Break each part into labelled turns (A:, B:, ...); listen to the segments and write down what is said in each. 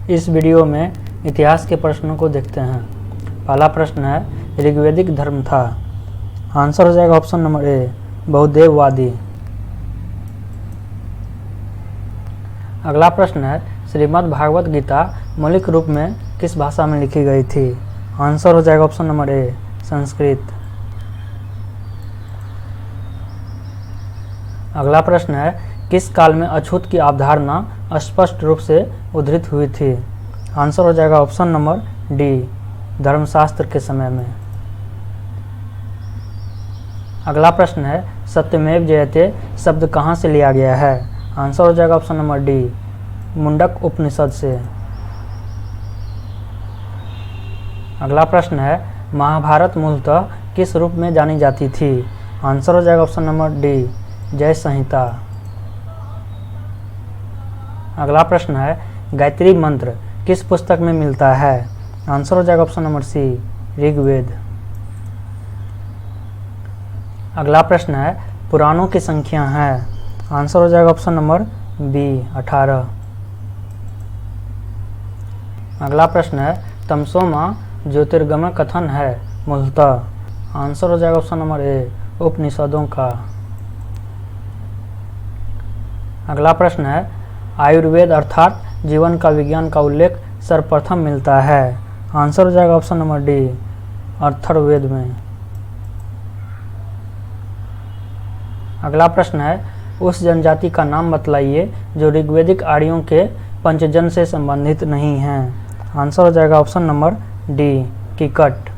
A: इस वीडियो में इतिहास के प्रश्नों को देखते हैं। पहला प्रश्न है, ऋग्वैदिक धर्म था। आंसर हो जाएगा ऑप्शन नंबर ए, बहुदेववादी। अगला प्रश्न है, श्रीमद् भागवत गीता मौलिक रूप में किस भाषा में लिखी गई थी? आंसर हो जाएगा ऑप्शन नंबर ए, संस्कृत। अगला प्रश्न है, किस काल में अछूत की अवधारणा स्पष्ट रूप से उद्धृत हुई थी? आंसर हो जाएगा ऑप्शन नंबर डी, धर्मशास्त्र के समय में। अगला प्रश्न है, सत्यमेव जयते शब्द कहाँ से लिया गया है? आंसर हो जाएगा ऑप्शन नंबर डी, मुंडक उपनिषद से। अगला प्रश्न है, महाभारत मूलतः किस रूप में जानी जाती थी? आंसर हो जाएगा ऑप्शन नंबर डी, जय संहिता। अगला प्रश्न है, गायत्री मंत्र किस पुस्तक में मिलता है? आंसर हो जाएगा ऑप्शन नंबर सी, ऋग्वेद। अगला प्रश्न है, पुराणों की संख्या है? आंसर हो जाएगा ऑप्शन नंबर बी, 18। अगला प्रश्न है, तमसोमा ज्योतिर्गमय कथन है मूलतः? आंसर हो जाएगा ऑप्शन नंबर ए, उपनिषदों का। अगला प्रश्न है, आयुर्वेद अर्थात जीवन का विज्ञान का उल्लेख सर्वप्रथम मिलता है? आंसर हो जाएगा ऑप्शन नंबर डी, अथर्ववेद में। अगला प्रश्न है, उस जनजाति का नाम बतलाइए जो ऋग्वैदिक आर्यों के पंचजन से संबंधित नहीं है? आंसर हो जाएगा ऑप्शन नंबर डी, किकट।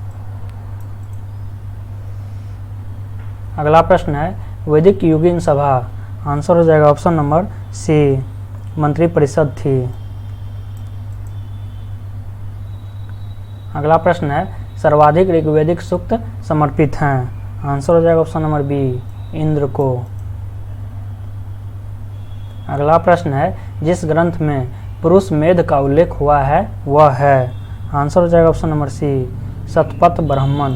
A: अगला प्रश्न है, वैदिक युगीन सभा? आंसर हो जाएगा ऑप्शन नंबर सी, मंत्रिपरिषद थी। अगला प्रश्न है, सर्वाधिक ऋग्वैदिक सूक्त समर्पित हैं? आंसर हो जाएगा ऑप्शन नंबर बी, इंद्र को। अगला प्रश्न है, जिस ग्रंथ में पुरुष मेध का उल्लेख हुआ है वह है? आंसर हो जाएगा ऑप्शन नंबर सी, शतपथ ब्राह्मण।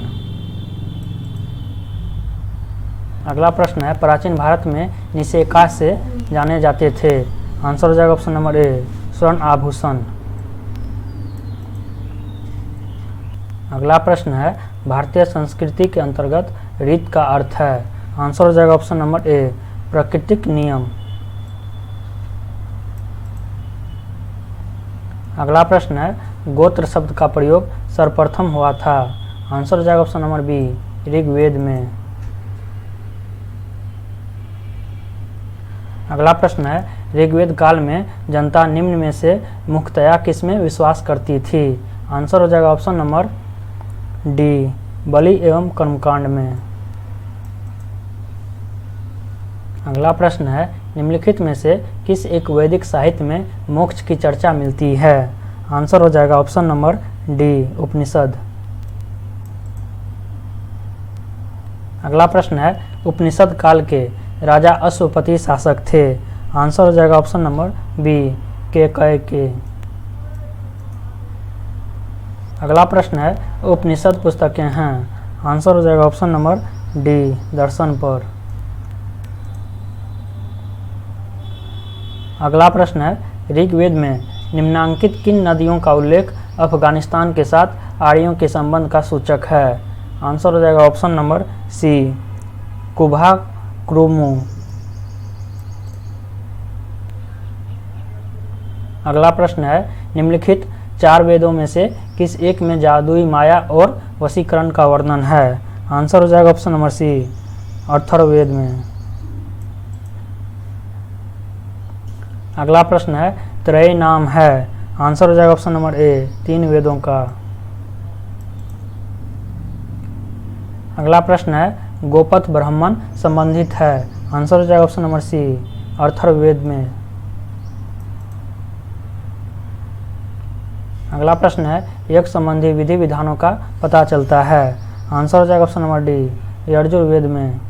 A: अगला प्रश्न है, प्राचीन भारत में निषेका से जाने जाते थे? आंसर हो जाएगा ऑप्शन नंबर ए, स्वर्ण आभूषण। अगला प्रश्न है, भारतीय संस्कृति के अंतर्गत रीत का अर्थ है? आंसर हो जाएगा ऑप्शन नंबर ए, प्राकृतिक नियम। अगला प्रश्न है, गोत्र शब्द का प्रयोग सर्वप्रथम हुआ था? आंसर हो जाएगा ऑप्शन नंबर बी, ऋग्वेद में। अगला प्रश्न है, ऋग्वेद काल में जनता निम्न में से मुख्यतया किस में विश्वास करती थी? आंसर हो जाएगा ऑप्शन नंबर डी, बलि एवं कर्मकांड में। अगला प्रश्न है, निम्नलिखित में से किस एक वैदिक साहित्य में मोक्ष की चर्चा मिलती है? आंसर हो जाएगा ऑप्शन नंबर डी, उपनिषद। अगला प्रश्न है, उपनिषद काल के राजा अश्वपति शासक थे? आंसर हो जाएगा ऑप्शन नंबर बी, केकय। अगला प्रश्न है, उपनिषद पुस्तकें हैं? आंसर हो जाएगा ऑप्शन नंबर डी, दर्शन पर। अगला प्रश्न है, ऋग्वेद में निम्नांकित किन नदियों का उल्लेख अफगानिस्तान के साथ आर्यों के संबंध का सूचक है? आंसर हो जाएगा ऑप्शन नंबर सी, कुभा क्रोमो। अगला प्रश्न है, निम्नलिखित 4 वेदों में से किस एक में जादुई माया और वशीकरण का वर्णन है? आंसर हो जाएगा ऑप्शन नंबर सी, अथर्ववेद में। अगला प्रश्न है, त्रय नाम है? आंसर हो जाएगा ऑप्शन नंबर ए, 3 वेदों का। अगला प्रश्न है, गोपथ ब्राह्मण संबंधित है? आंसर हो जाएगा ऑप्शन नंबर सी, अथर्ववेद में। अगला प्रश्न है, यज्ञ संबंधी विधि विधानों का पता चलता है? आंसर हो जाएगा ऑप्शन नंबर डी, यजुर्वेद में।